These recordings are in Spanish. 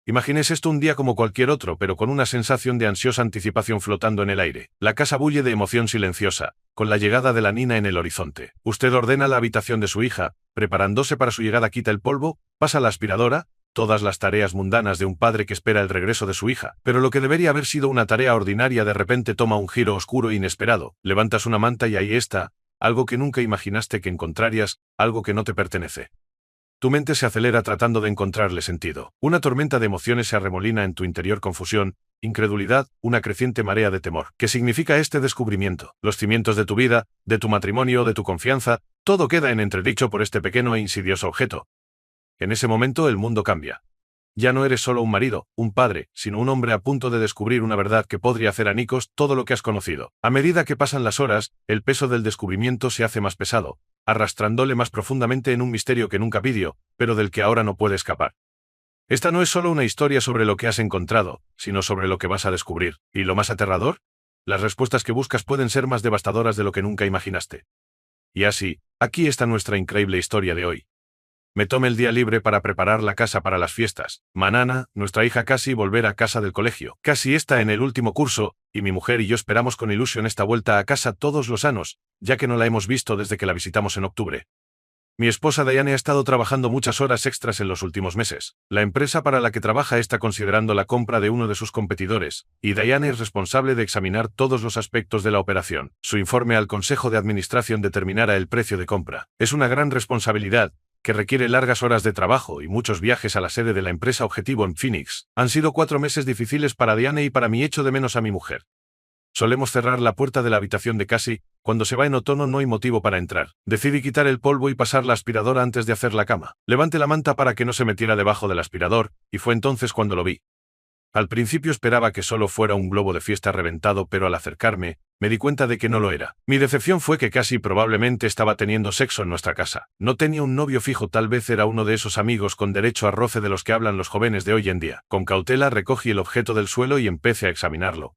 Imagines esto un día como cualquier otro, pero con una sensación de ansiosa anticipación flotando en el aire. La casa bulle de emoción silenciosa, con la llegada de la nina en el horizonte. Usted ordena la habitación de su hija, preparándose para su llegada, quita el polvo, pasa la aspiradora, todas las tareas mundanas de un padre que espera el regreso de su hija. Pero lo que debería haber sido una tarea ordinaria de repente toma un giro oscuro e inesperado. Levantas una manta y ahí está, algo que nunca imaginaste que encontrarías, algo que no te pertenece. Tu mente se acelera tratando de encontrarle sentido. Una tormenta de emociones se arremolina en tu interior: confusión, incredulidad, una creciente marea de temor. ¿Qué significa este descubrimiento? Los cimientos de tu vida, de tu matrimonio, de tu confianza, todo queda en entredicho por este pequeño e insidioso objeto. En ese momento el mundo cambia. Ya no eres solo un marido, un padre, sino un hombre a punto de descubrir una verdad que podría hacer añicos todo lo que has conocido. A medida que pasan las horas, el peso del descubrimiento se hace más pesado, arrastrándole más profundamente en un misterio que nunca pidió, pero del que ahora no puede escapar. Esta no es solo una historia sobre lo que has encontrado, sino sobre lo que vas a descubrir. ¿Y lo más aterrador? Las respuestas que buscas pueden ser más devastadoras de lo que nunca imaginaste. Y así, aquí está nuestra increíble historia de hoy. Me tomé el día libre para preparar la casa para las fiestas. Manana, nuestra hija Cassie, volver a casa del colegio. Cassie está en el último curso, y mi mujer y yo esperamos con ilusión esta vuelta a casa todos los años, ya que no la hemos visto desde que la visitamos en octubre. Mi esposa Diane ha estado trabajando muchas horas extras en los últimos meses. La empresa para la que trabaja está considerando la compra de uno de sus competidores, y Diane es responsable de examinar todos los aspectos de la operación. Su informe al Consejo de Administración determinará el precio de compra. Es una gran responsabilidad, que requiere largas horas de trabajo y muchos viajes a la sede de la empresa objetivo en Phoenix. Han sido 4 meses difíciles para Diane y para mí. Echo de menos a mi mujer. Solemos cerrar la puerta de la habitación de Cassie. Cuando se va en otoño no hay motivo para entrar. Decidí quitar el polvo y pasar la aspiradora antes de hacer la cama. Levanté la manta para que no se metiera debajo del aspirador, y fue entonces cuando lo vi. Al principio esperaba que solo fuera un globo de fiesta reventado, pero al acercarme, me di cuenta de que no lo era. Mi decepción fue que Cassie probablemente estaba teniendo sexo en nuestra casa. No tenía un novio fijo, tal vez era uno de esos amigos con derecho a roce de los que hablan los jóvenes de hoy en día. Con cautela recogí el objeto del suelo y empecé a examinarlo.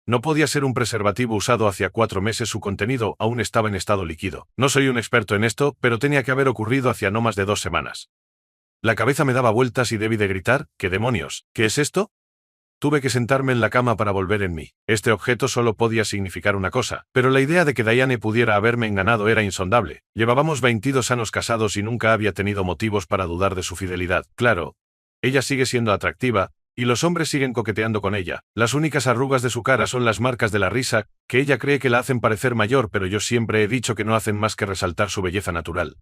No podía ser un preservativo usado hacía 4 meses, su contenido aún estaba en estado líquido. No soy un experto en esto, pero tenía que haber ocurrido hacía no más de 2 semanas. La cabeza me daba vueltas y debí de gritar: ¿qué demonios? ¿Qué es esto? Tuve que sentarme en la cama para volver en mí. Este objeto solo podía significar una cosa, pero la idea de que Diane pudiera haberme engañado era insondable. Llevábamos 22 años casados y nunca había tenido motivos para dudar de su fidelidad. Claro, ella sigue siendo atractiva, y los hombres siguen coqueteando con ella. Las únicas arrugas de su cara son las marcas de la risa, que ella cree que la hacen parecer mayor, pero yo siempre he dicho que no hacen más que resaltar su belleza natural.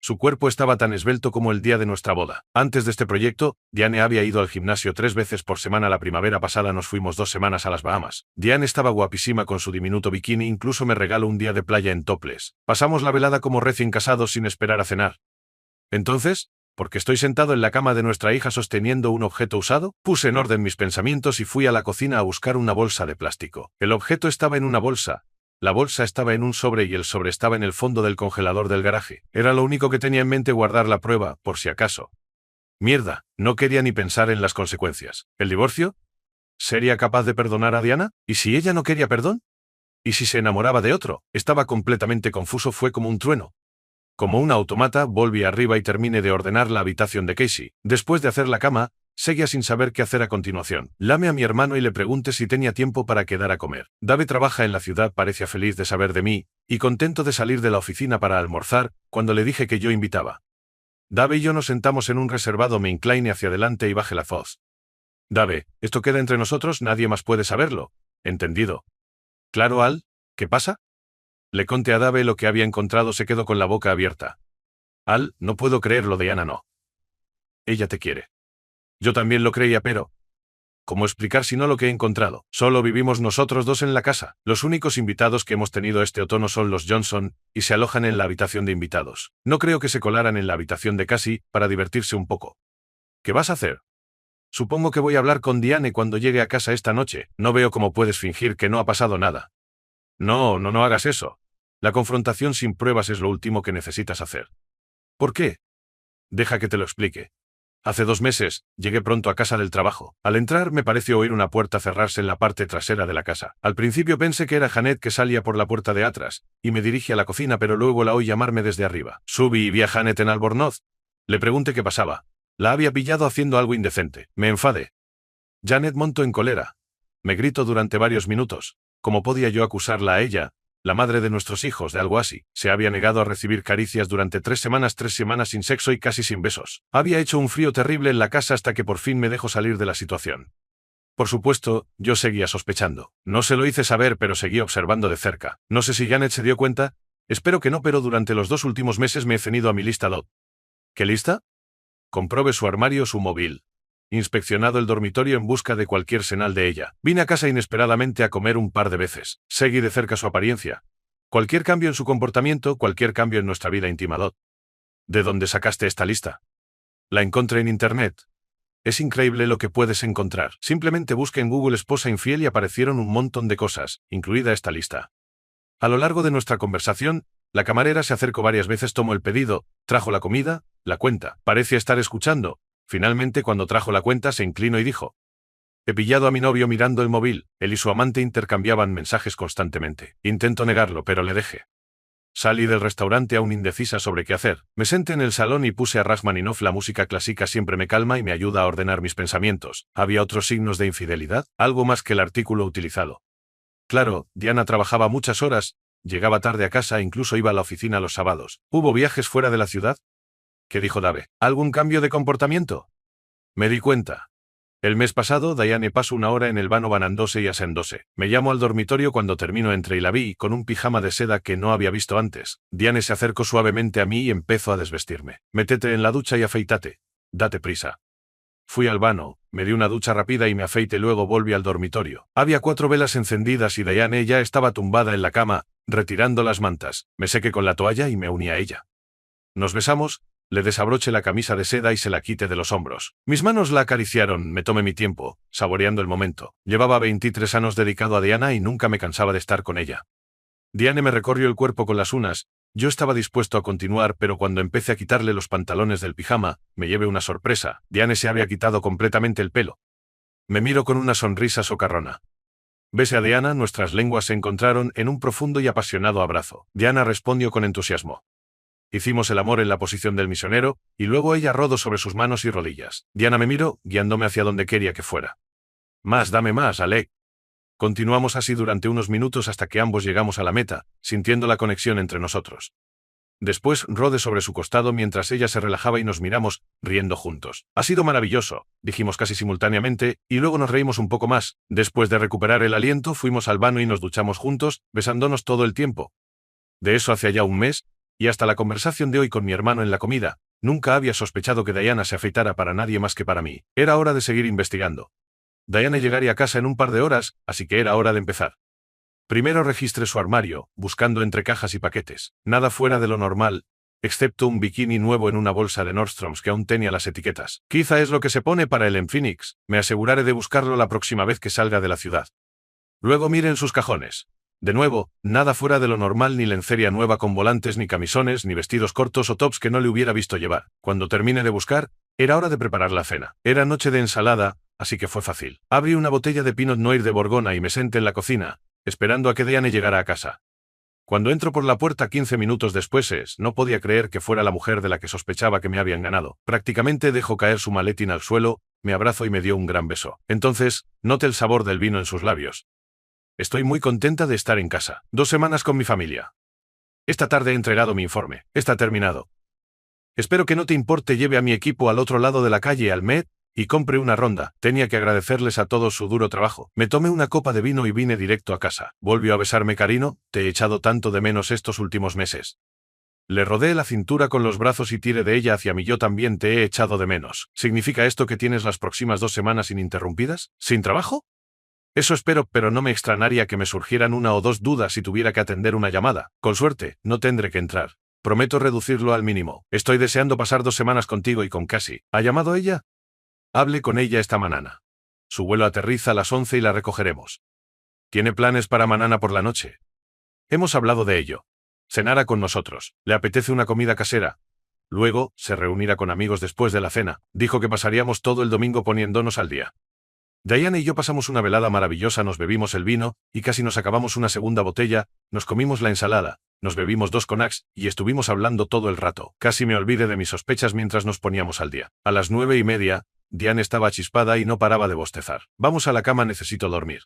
Su cuerpo estaba tan esbelto como el día de nuestra boda. Antes de este proyecto, Diane había ido al gimnasio 3 veces por semana. La primavera pasada nos fuimos 2 semanas a las Bahamas. Diane estaba guapísima con su diminuto bikini, incluso me regaló un día de playa en topless. Pasamos la velada como recién casados sin esperar a cenar. Entonces, ¿por qué estoy sentado en la cama de nuestra hija sosteniendo un objeto usado? Puse en orden mis pensamientos y fui a la cocina a buscar una bolsa de plástico. El objeto estaba en una bolsa. La bolsa estaba en un sobre y el sobre estaba en el fondo del congelador del garaje. Era lo único que tenía en mente, guardar la prueba, por si acaso. Mierda, no quería ni pensar en las consecuencias. ¿El divorcio? ¿Sería capaz de perdonar a Diana? ¿Y si ella no quería perdón? ¿Y si se enamoraba de otro? Estaba completamente confuso, fue como un trueno. Como un automata, volví arriba y terminé de ordenar la habitación de Casey. Después de hacer la cama, seguía sin saber qué hacer a continuación. Llamé a mi hermano y le pregunté si tenía tiempo para quedar a comer. Dave trabaja en la ciudad, parecía feliz de saber de mí, y contento de salir de la oficina para almorzar, cuando le dije que yo invitaba. Dave y yo nos sentamos en un reservado, me incliné hacia adelante y bajé la voz. Dave, esto queda entre nosotros, nadie más puede saberlo. ¿Entendido? Claro, Al, ¿qué pasa? Le conté a Dave lo que había encontrado. Se quedó con la boca abierta. Al, no puedo creerlo, Diana no. Ella te quiere. Yo también lo creía, pero ¿cómo explicar si no lo que he encontrado? Solo vivimos nosotros dos en la casa. Los únicos invitados que hemos tenido este otoño son los Johnson, y se alojan en la habitación de invitados. No creo que se colaran en la habitación de Cassie para divertirse un poco. ¿Qué vas a hacer? Supongo que voy a hablar con Diane cuando llegue a casa esta noche. No veo cómo puedes fingir que no ha pasado nada. No hagas eso. La confrontación sin pruebas es lo último que necesitas hacer. ¿Por qué? Deja que te lo explique. Hace 2 meses, llegué pronto a casa del trabajo. Al entrar me pareció oír una puerta cerrarse en la parte trasera de la casa. Al principio pensé que era Janet que salía por la puerta de atrás, y me dirigí a la cocina, pero luego la oí llamarme desde arriba. Subí y vi a Janet en Albornoz. Le pregunté qué pasaba. La había pillado haciendo algo indecente. Me enfadé. Janet montó en cólera. Me gritó durante varios minutos. ¿Cómo podía yo acusarla a ella, la madre de nuestros hijos, de algo así? Se había negado a recibir caricias durante 3 semanas sin sexo y casi sin besos. Había hecho un frío terrible en la casa hasta que por fin me dejó salir de la situación. Por supuesto, yo seguía sospechando. No se lo hice saber, pero seguí observando de cerca. No sé si Janet se dio cuenta. Espero que no, pero durante los 2 últimos meses me he ceñido a mi lista DOT. ¿Qué lista? Comprobé su armario, su móvil. Inspeccionado el dormitorio en busca de cualquier señal de ella. Vine a casa inesperadamente a comer un par de veces. Seguí de cerca su apariencia. Cualquier cambio en su comportamiento, cualquier cambio en nuestra vida íntima. DOT. ¿De dónde sacaste esta lista? La encontré en internet. Es increíble lo que puedes encontrar. Simplemente busqué en Google esposa infiel y aparecieron un montón de cosas, incluida esta lista. A lo largo de nuestra conversación, la camarera se acercó varias veces, tomó el pedido, trajo la comida, la cuenta. Parecía estar escuchando. Finalmente, cuando trajo la cuenta, se inclinó y dijo: he pillado a mi novio mirando el móvil. Él y su amante intercambiaban mensajes constantemente. Intento negarlo, pero le dejé. Salí del restaurante aún indecisa sobre qué hacer. Me senté en el salón y puse a Rachmaninoff. La música clásica siempre me calma y me ayuda a ordenar mis pensamientos. ¿Había otros signos de infidelidad? ¿Algo más que el artículo utilizado? Claro, Diana trabajaba muchas horas, llegaba tarde a casa e incluso iba a la oficina los sábados. ¿Hubo viajes fuera de la ciudad? ¿Qué dijo Dave? ¿Algún cambio de comportamiento? Me di cuenta. El mes pasado, Diane pasó 1 hora en el vano bañándose y aseándose. Me llamó al dormitorio cuando terminó, entré y la vi con un pijama de seda que no había visto antes. Diane se acercó suavemente a mí y empezó a desvestirme. Métete en la ducha y afeítate. Date prisa. Fui al baño, me di una ducha rápida y me afeité, luego volví al dormitorio. Había 4 velas encendidas y Diane ya estaba tumbada en la cama, retirando las mantas. Me sequé con la toalla y me uní a ella. Nos besamos. Le desabroché la camisa de seda y se la quité de los hombros. Mis manos la acariciaron, me tomé mi tiempo, saboreando el momento. Llevaba 23 años dedicado a Diana y nunca me cansaba de estar con ella. Diane me recorrió el cuerpo con las uñas. Yo estaba dispuesto a continuar, pero cuando empecé a quitarle los pantalones del pijama, me llevé una sorpresa. Diane se había quitado completamente el pelo. Me miró con una sonrisa socarrona. Besé a Diana, nuestras lenguas se encontraron en un profundo y apasionado abrazo. Diana respondió con entusiasmo. Hicimos el amor en la posición del misionero, y luego ella rodó sobre sus manos y rodillas. Diana me miró, guiándome hacia donde quería que fuera. Más, dame más, Alec. Continuamos así durante unos minutos hasta que ambos llegamos a la meta, sintiendo la conexión entre nosotros. Después rodé sobre su costado mientras ella se relajaba y nos miramos, riendo juntos. Ha sido maravilloso, dijimos casi simultáneamente, y luego nos reímos un poco más. Después de recuperar el aliento, fuimos al baño y nos duchamos juntos, besándonos todo el tiempo. De eso hacía ya un mes, y hasta la conversación de hoy con mi hermano en la comida, nunca había sospechado que Diana se afeitara para nadie más que para mí. Era hora de seguir investigando. Diana llegaría a casa en un par de horas, así que era hora de empezar. Primero registré su armario, buscando entre cajas y paquetes. Nada fuera de lo normal, excepto un bikini nuevo en una bolsa de Nordstrom's que aún tenía las etiquetas. Quizá es lo que se pone para él en Phoenix. Me aseguraré de buscarlo la próxima vez que salga de la ciudad. Luego miré en sus cajones. De nuevo, nada fuera de lo normal, ni lencería nueva con volantes, ni camisones, ni vestidos cortos o tops que no le hubiera visto llevar. Cuando terminé de buscar, era hora de preparar la cena. Era noche de ensalada, así que fue fácil. Abrí una botella de Pinot Noir de Borgona y me senté en la cocina, esperando a que Diane llegara a casa. Cuando entro por la puerta 15 minutos después, no podía creer que fuera la mujer de la que sospechaba que me habían ganado. Prácticamente dejó caer su maletín al suelo, me abrazó y me dio un gran beso. Entonces, noté el sabor del vino en sus labios. Estoy muy contenta de estar en casa. 2 semanas con mi familia. Esta tarde he entregado mi informe. Está terminado. Espero que no te importe lleve a mi equipo al otro lado de la calle, al Met, y compre una ronda. Tenía que agradecerles a todos su duro trabajo. Me tomé una copa de vino y vine directo a casa. Volvió a besarme. Carino, te he echado tanto de menos estos últimos meses. Le rodeé la cintura con los brazos y tiré de ella hacia mí. Yo también te he echado de menos. ¿Significa esto que tienes las próximas 2 semanas ininterrumpidas? ¿Sin trabajo? Eso espero, pero no me extrañaría que me surgieran 1 o 2 dudas si tuviera que atender una llamada. Con suerte, no tendré que entrar. Prometo reducirlo al mínimo. Estoy deseando pasar 2 semanas contigo y con Cassie. ¿Ha llamado ella? Hablé con ella esta mañana. Su vuelo aterriza a las 11 y la recogeremos. ¿Tiene planes para mañana por la noche? Hemos hablado de ello. Cenará con nosotros. Le apetece una comida casera. Luego, se reunirá con amigos después de la cena. Dijo que pasaríamos todo el domingo poniéndonos al día. Diane y yo pasamos una velada maravillosa, nos bebimos el vino, y casi nos acabamos una segunda botella, nos comimos la ensalada, nos bebimos 2 cognacs, y estuvimos hablando todo el rato. Casi me olvidé de mis sospechas mientras nos poníamos al día. A las 9:30, Diane estaba chispada y no paraba de bostezar. Vamos a la cama, necesito dormir.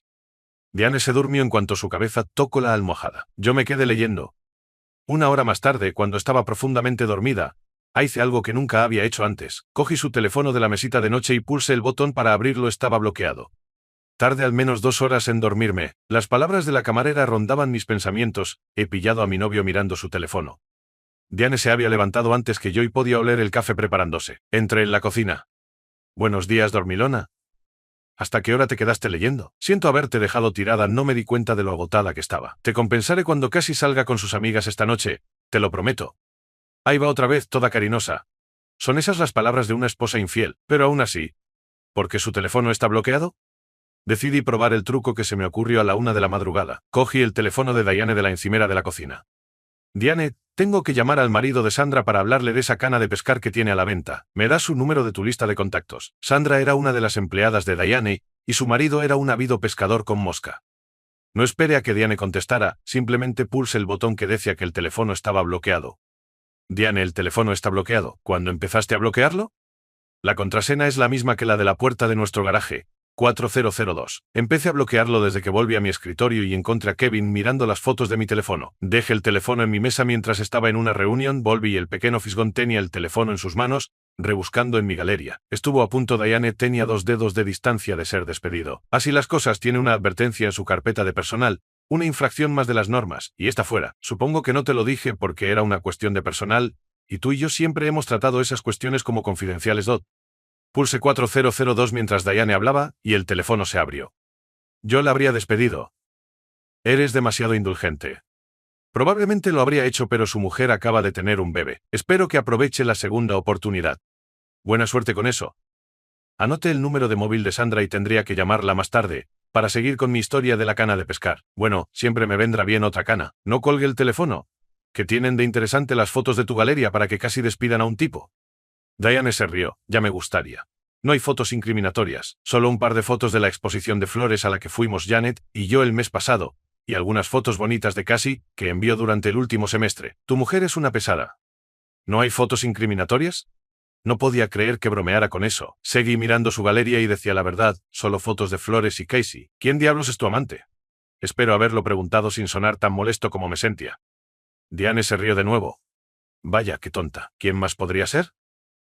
Diane se durmió en cuanto su cabeza tocó la almohada. Yo me quedé leyendo. Una hora más tarde, cuando estaba profundamente dormida, hice algo que nunca había hecho antes. Cogí su teléfono de la mesita de noche y pulsé el botón para abrirlo, estaba bloqueado. Tardé al menos 2 horas en dormirme. Las palabras de la camarera rondaban mis pensamientos. He pillado a mi novio mirando su teléfono. Diane se había levantado antes que yo y podía oler el café preparándose. Entré en la cocina. Buenos días, dormilona. ¿Hasta qué hora te quedaste leyendo? Siento haberte dejado tirada, no me di cuenta de lo agotada que estaba. Te compensaré cuando casi salga con sus amigas esta noche, te lo prometo. Ahí va otra vez, toda cariñosa. Son esas las palabras de una esposa infiel, pero aún así. ¿Por qué su teléfono está bloqueado? Decidí probar el truco que se me ocurrió a la 1 de la madrugada. Cogí el teléfono de Diane de la encimera de la cocina. Diane, tengo que llamar al marido de Sandra para hablarle de esa cana de pescar que tiene a la venta. ¿Me das su número de tu lista de contactos? Sandra era una de las empleadas de Diane, y su marido era un ávido pescador con mosca. No esperé a que Diane contestara, simplemente pulsé el botón que decía que el teléfono estaba bloqueado. Diane, el teléfono está bloqueado. ¿Cuándo empezaste a bloquearlo? La contraseña es la misma que la de la puerta de nuestro garaje. 4002. Empecé a bloquearlo desde que volví a mi escritorio y encontré a Kevin mirando las fotos de mi teléfono. Dejé el teléfono en mi mesa mientras estaba en una reunión, volví y el pequeño fisgón tenía el teléfono en sus manos, rebuscando en mi galería. Estuvo a punto. Diane tenía 2 dedos de distancia de ser despedido. Así las cosas, tiene una advertencia en su carpeta de personal, una infracción más de las normas, y está fuera. Supongo que no te lo dije porque era una cuestión de personal, y tú y yo siempre hemos tratado esas cuestiones como confidenciales. Pulse 4002 mientras Diane hablaba, y el teléfono se abrió. Yo la habría despedido. Eres demasiado indulgente. Probablemente lo habría hecho, pero su mujer acaba de tener un bebé. Espero que aproveche la segunda oportunidad. Buena suerte con eso. Anoté el número de móvil de Sandra y tendría que llamarla más tarde, para seguir con mi historia de la cana de pescar. Bueno, siempre me vendrá bien otra cana. No colgue el teléfono. ¿Qué tienen de interesante las fotos de tu galería para que casi despidan a un tipo? Diane se rió. Ya me gustaría. No hay fotos incriminatorias, solo un par de fotos de la exposición de flores a la que fuimos Janet y yo el mes pasado, y algunas fotos bonitas de Cassie, que envió durante el último semestre. Tu mujer es una pesada. ¿No hay fotos incriminatorias? No podía creer que bromeara con eso. Seguí mirando su galería y decía la verdad, solo fotos de flores y Casey. ¿Quién diablos es tu amante? Espero haberlo preguntado sin sonar tan molesto como me sentía. Diane se rió de nuevo. Vaya, qué tonta. ¿Quién más podría ser?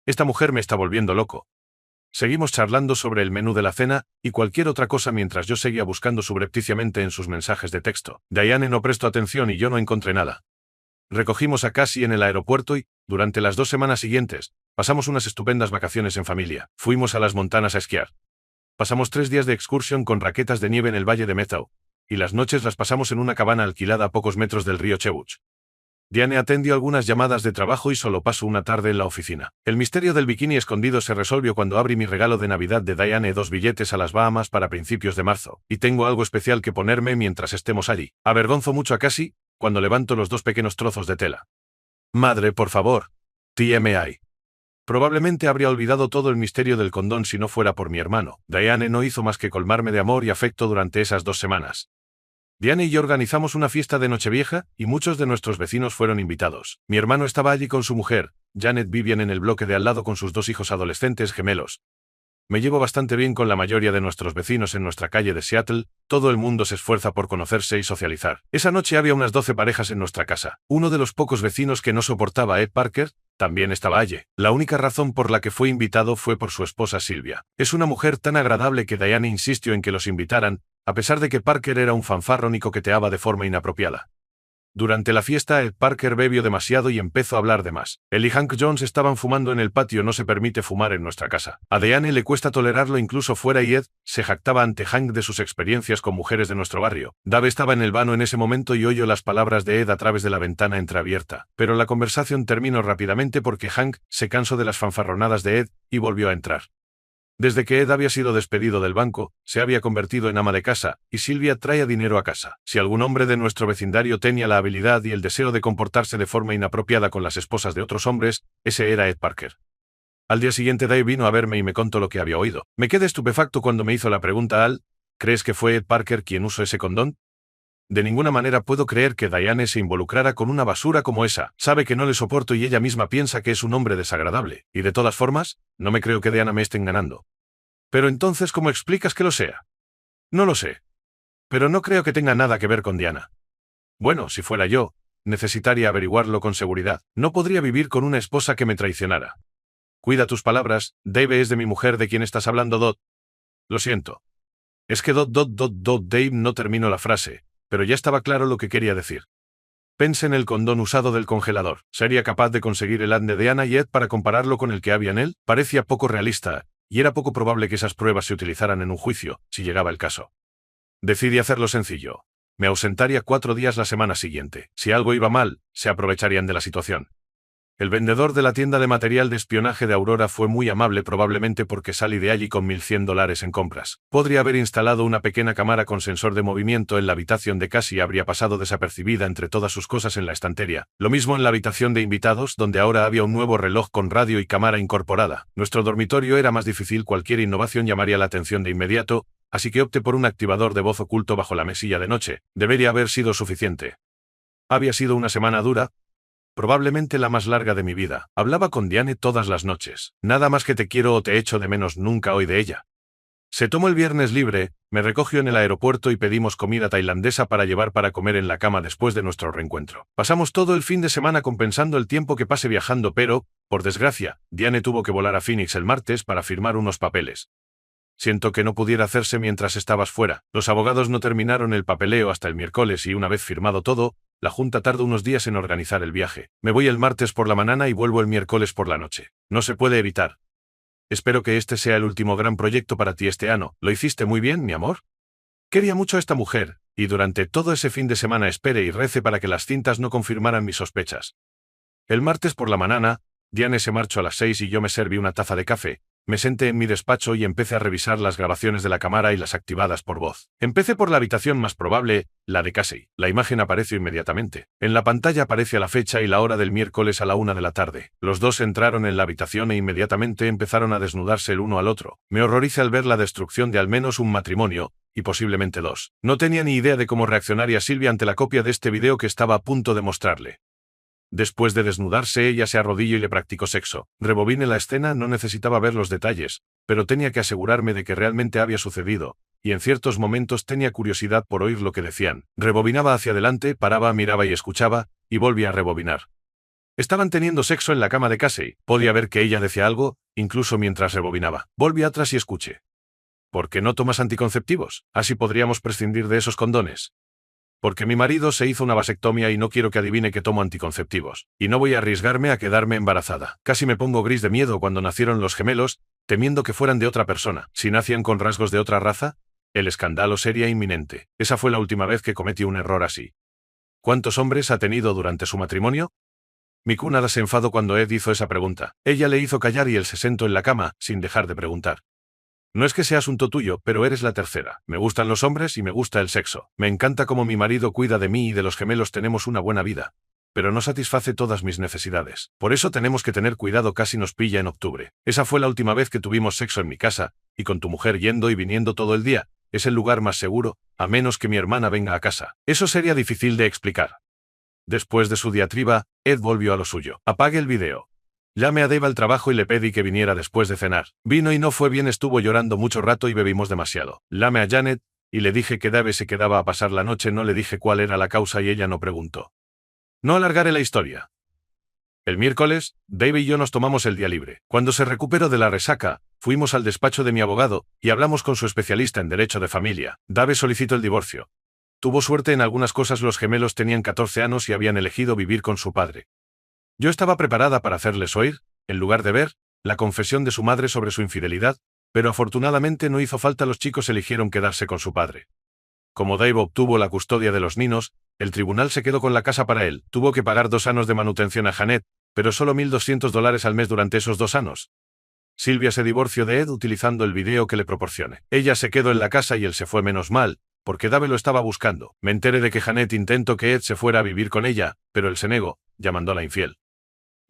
Esta mujer me está volviendo loco. Seguimos charlando sobre el menú de la cena y cualquier otra cosa mientras yo seguía buscando subrepticiamente en sus mensajes de texto. Diane no prestó atención y yo no encontré nada. Recogimos a Cassie en el aeropuerto y, durante las 2 semanas siguientes, pasamos unas estupendas vacaciones en familia. Fuimos a las montañas a esquiar. Pasamos 3 días de excursión con raquetas de nieve en el valle de Methow, y las noches las pasamos en una cabana alquilada a pocos metros del río Chebbuch. Diane atendió algunas llamadas de trabajo y solo pasó una tarde en la oficina. El misterio del bikini escondido se resolvió cuando abrí mi regalo de Navidad de Diane, 2 billetes a las Bahamas para principios de marzo, y tengo algo especial que ponerme mientras estemos allí. Avergonzo mucho a Cassie cuando levanto los 2 pequeños trozos de tela. Madre, por favor. TMI. Probablemente habría olvidado todo el misterio del condón si no fuera por mi hermano. Diane no hizo más que colmarme de amor y afecto durante esas 2 semanas. Diane y yo organizamos una fiesta de Nochevieja, y muchos de nuestros vecinos fueron invitados. Mi hermano estaba allí con su mujer, Janet. Vivían en el bloque de al lado con sus 2 hijos adolescentes gemelos. Me llevo bastante bien con la mayoría de nuestros vecinos en nuestra calle de Seattle, todo el mundo se esfuerza por conocerse y socializar. Esa noche había unas 12 parejas en nuestra casa. Uno de los pocos vecinos que no soportaba a Ed Parker también estaba allí. La única razón por la que fue invitado fue por su esposa Sylvia. Es una mujer tan agradable que Diane insistió en que los invitaran, a pesar de que Parker era un fanfarrón y coqueteaba de forma inapropiada. Durante la fiesta, Ed Parker bebió demasiado y empezó a hablar de más. Él y Hank Jones estaban fumando en el patio. No se permite fumar en nuestra casa. A Diane le cuesta tolerarlo incluso fuera, y Ed se jactaba ante Hank de sus experiencias con mujeres de nuestro barrio. Dave estaba en el vano en ese momento y oyó las palabras de Ed a través de la ventana entreabierta. Pero la conversación terminó rápidamente porque Hank se cansó de las fanfarronadas de Ed y volvió a entrar. Desde que Ed había sido despedido del banco, se había convertido en ama de casa, y Sylvia traía dinero a casa. Si algún hombre de nuestro vecindario tenía la habilidad y el deseo de comportarse de forma inapropiada con las esposas de otros hombres, ese era Ed Parker. Al día siguiente Dave vino a verme y me contó lo que había oído. Me quedé estupefacto cuando me hizo la pregunta ¿crees que fue Ed Parker quien usó ese condón? De ninguna manera puedo creer que Diane se involucrara con una basura como esa. Sabe que no le soporto y ella misma piensa que es un hombre desagradable. Y de todas formas, no me creo que Diana me esté engañando. Pero entonces, ¿cómo explicas que lo sea? No lo sé. Pero no creo que tenga nada que ver con Diana. Bueno, si fuera yo, necesitaría averiguarlo con seguridad. No podría vivir con una esposa que me traicionara. Cuida tus palabras, Dave es de mi mujer de quien estás hablando, Dot. Lo siento. Es que Dave no terminó la frase, pero ya estaba claro lo que quería decir. Pensé en el condón usado del congelador. ¿Sería capaz de conseguir el ADN de Diana y Ed para compararlo con el que había en él? Parecía poco realista, y era poco probable que esas pruebas se utilizaran en un juicio, si llegaba el caso. Decidí hacerlo sencillo. Me ausentaría 4 días la semana siguiente. Si algo iba mal, se aprovecharían de la situación. El vendedor de la tienda de material de espionaje de Aurora fue muy amable, probablemente porque salí de allí con $1,100 en compras. Podría haber instalado una pequeña cámara con sensor de movimiento en la habitación de Cassie y habría pasado desapercibida entre todas sus cosas en la estantería. Lo mismo en la habitación de invitados, donde ahora había un nuevo reloj con radio y cámara incorporada. Nuestro dormitorio era más difícil, cualquier innovación llamaría la atención de inmediato, así que opté por un activador de voz oculto bajo la mesilla de noche. Debería haber sido suficiente. Había sido una semana dura, probablemente la más larga de mi vida. Hablaba con Diane todas las noches. Nada más que te quiero o te echo de menos, nunca oí de ella. Se tomó el viernes libre, me recogió en el aeropuerto y pedimos comida tailandesa para llevar para comer en la cama después de nuestro reencuentro. Pasamos todo el fin de semana compensando el tiempo que pasé viajando, pero, por desgracia, Diane tuvo que volar a Phoenix el martes para firmar unos papeles. Siento que no pudiera hacerse mientras estabas fuera. Los abogados no terminaron el papeleo hasta el miércoles y una vez firmado todo, la junta tardó unos días en organizar el viaje. Me voy el martes por la mañana y vuelvo el miércoles por la noche. No se puede evitar. Espero que este sea el último gran proyecto para ti este año. ¿Lo hiciste muy bien, mi amor? Quería mucho a esta mujer, y durante todo ese fin de semana esperé y recé para que las cintas no confirmaran mis sospechas. El martes por la mañana, Diane se marchó a las 6 y yo me serví una taza de café. Me senté en mi despacho y empecé a revisar las grabaciones de la cámara y las activadas por voz. Empecé por la habitación más probable, la de Casey. La imagen apareció inmediatamente. En la pantalla aparece la fecha y la hora del miércoles a la 1 de la tarde. Los dos entraron en la habitación e inmediatamente empezaron a desnudarse el uno al otro. Me horroricé al ver la destrucción de al menos un matrimonio, y posiblemente 2. No tenía ni idea de cómo reaccionaría Silvia ante la copia de este video que estaba a punto de mostrarle. Después de desnudarse, ella se arrodilló y le practicó sexo. Rebobine la escena, no necesitaba ver los detalles, pero tenía que asegurarme de que realmente había sucedido, y en ciertos momentos tenía curiosidad por oír lo que decían. Rebobinaba hacia adelante, paraba, miraba y escuchaba, y volvía a rebobinar. Estaban teniendo sexo en la cama de Casey. Podía ver que ella decía algo, incluso mientras rebobinaba. Volví atrás y escuché. ¿Por qué no tomas anticonceptivos? Así podríamos prescindir de esos condones. Porque mi marido se hizo una vasectomía y no quiero que adivine que tomo anticonceptivos. Y no voy a arriesgarme a quedarme embarazada. Casi me pongo gris de miedo cuando nacieron los gemelos, temiendo que fueran de otra persona. Si nacían con rasgos de otra raza, el escándalo sería inminente. Esa fue la última vez que cometí un error así. ¿Cuántos hombres ha tenido durante su matrimonio? Mi cunada se enfadó cuando Ed hizo esa pregunta. Ella le hizo callar y él se sentó en la cama, sin dejar de preguntar. No es que sea asunto tuyo, pero eres la tercera. Me gustan los hombres y me gusta el sexo. Me encanta cómo mi marido cuida de mí y de los gemelos, tenemos una buena vida. Pero no satisface todas mis necesidades. Por eso tenemos que tener cuidado, casi nos pilla en octubre. Esa fue la última vez que tuvimos sexo en mi casa, y con tu mujer yendo y viniendo todo el día. Es el lugar más seguro, a menos que mi hermana venga a casa. Eso sería difícil de explicar. Después de su diatriba, Ed volvió a lo suyo. Apague el video. Llamé a Dave al trabajo y le pedí que viniera después de cenar. Vino y no fue bien, estuvo llorando mucho rato y bebimos demasiado. Llamé a Janet, y le dije que Dave se quedaba a pasar la noche, no le dije cuál era la causa y ella no preguntó. No alargaré la historia. El miércoles, Dave y yo nos tomamos el día libre. Cuando se recuperó de la resaca, fuimos al despacho de mi abogado, y hablamos con su especialista en derecho de familia. Dave solicitó el divorcio. Tuvo suerte en algunas cosas, los gemelos tenían 14 años y habían elegido vivir con su padre. Yo estaba preparada para hacerles oír, en lugar de ver, la confesión de su madre sobre su infidelidad, pero afortunadamente no hizo falta, los chicos eligieron quedarse con su padre. Como Dave obtuvo la custodia de los niños, el tribunal se quedó con la casa para él. Tuvo que pagar 2 años de manutención a Janet, pero solo $1,200 al mes durante esos 2 años. Silvia se divorció de Ed utilizando el video que le proporcioné. Ella se quedó en la casa y él se fue, menos mal, porque Dave lo estaba buscando. Me enteré de que Janet intentó que Ed se fuera a vivir con ella, pero él se negó, llamándola infiel.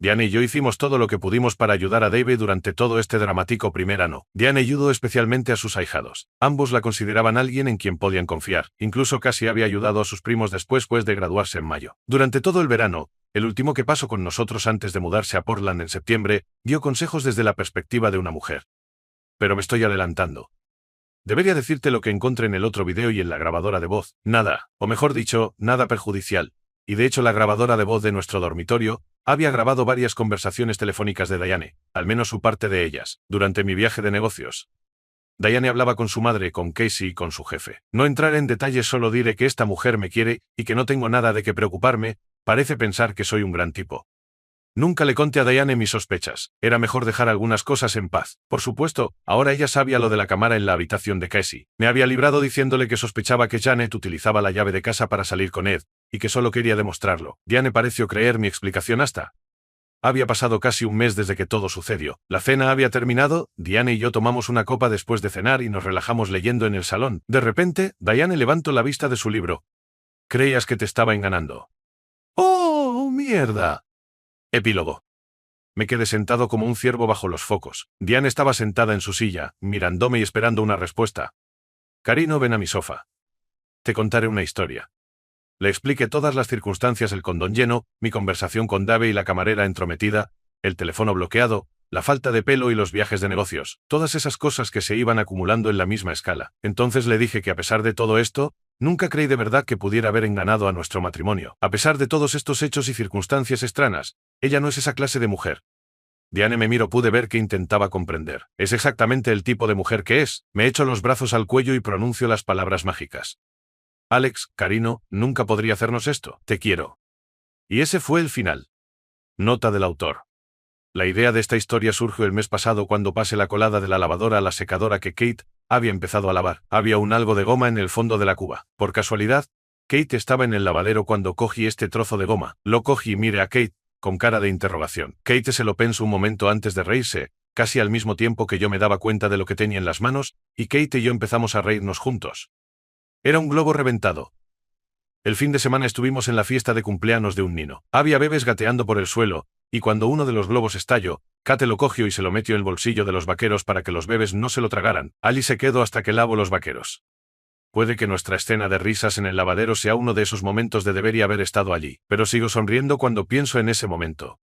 Diane y yo hicimos todo lo que pudimos para ayudar a Dave durante todo este dramático primer año. Diane ayudó especialmente a sus ahijados. Ambos la consideraban alguien en quien podían confiar. Incluso casi había ayudado a sus primos después de graduarse en mayo. Durante todo el verano, el último que pasó con nosotros antes de mudarse a Portland en septiembre, dio consejos desde la perspectiva de una mujer. Pero me estoy adelantando. Debería decirte lo que encontré en el otro video y en la grabadora de voz. Nada, o mejor dicho, nada perjudicial. Y de hecho la grabadora de voz de nuestro dormitorio había grabado varias conversaciones telefónicas de Diane, al menos su parte de ellas, durante mi viaje de negocios. Diane hablaba con su madre, con Casey y con su jefe. No entraré en detalles, solo diré que esta mujer me quiere y que no tengo nada de qué preocuparme. Parece pensar que soy un gran tipo. Nunca le conté a Diane mis sospechas. Era mejor dejar algunas cosas en paz. Por supuesto, ahora ella sabía lo de la cámara en la habitación de Casey. Me había librado diciéndole que sospechaba que Janet utilizaba la llave de casa para salir con Ed, y que solo quería demostrarlo. Diane pareció creer mi explicación hasta. Había pasado casi un mes desde que todo sucedió. La cena había terminado, Diane y yo tomamos una copa después de cenar y nos relajamos leyendo en el salón. De repente, Diane levantó la vista de su libro. Creías que te estaba engañando. ¡Oh, mierda! Epílogo. Me quedé sentado como un ciervo bajo los focos. Diane estaba sentada en su silla, mirándome y esperando una respuesta. Carino, ven a mi sofá. Te contaré una historia. Le expliqué todas las circunstancias: el condón lleno, mi conversación con Dave y la camarera entrometida, el teléfono bloqueado, la falta de pelo y los viajes de negocios, todas esas cosas que se iban acumulando en la misma escala. Entonces le dije que a pesar de todo esto, nunca creí de verdad que pudiera haber engañado a nuestro matrimonio. A pesar de todos estos hechos y circunstancias extrañas, ella no es esa clase de mujer. Diane me miró, pude ver que intentaba comprender. Es exactamente el tipo de mujer que es. Me echo los brazos al cuello y pronuncio las palabras mágicas. Alex, Carino, nunca podría hacernos esto. Te quiero. Y ese fue el final. Nota del autor. La idea de esta historia surgió el mes pasado cuando pasé la colada de la lavadora a la secadora que Kate había empezado a lavar. Había un algo de goma en el fondo de la cuba. Por casualidad, Kate estaba en el lavadero cuando cogí este trozo de goma. Lo cogí y miré a Kate, con cara de interrogación. Kate se lo pensó un momento antes de reírse, casi al mismo tiempo que yo me daba cuenta de lo que tenía en las manos, y Kate y yo empezamos a reírnos juntos. Era un globo reventado. El fin de semana estuvimos en la fiesta de cumpleaños de un nino. Había bebés gateando por el suelo, y cuando uno de los globos estalló, Kate lo cogió y se lo metió en el bolsillo de los vaqueros para que los bebés no se lo tragaran. Allí se quedó hasta que lavó los vaqueros. Puede que nuestra escena de risas en el lavadero sea uno de esos momentos de debería haber estado allí, pero sigo sonriendo cuando pienso en ese momento.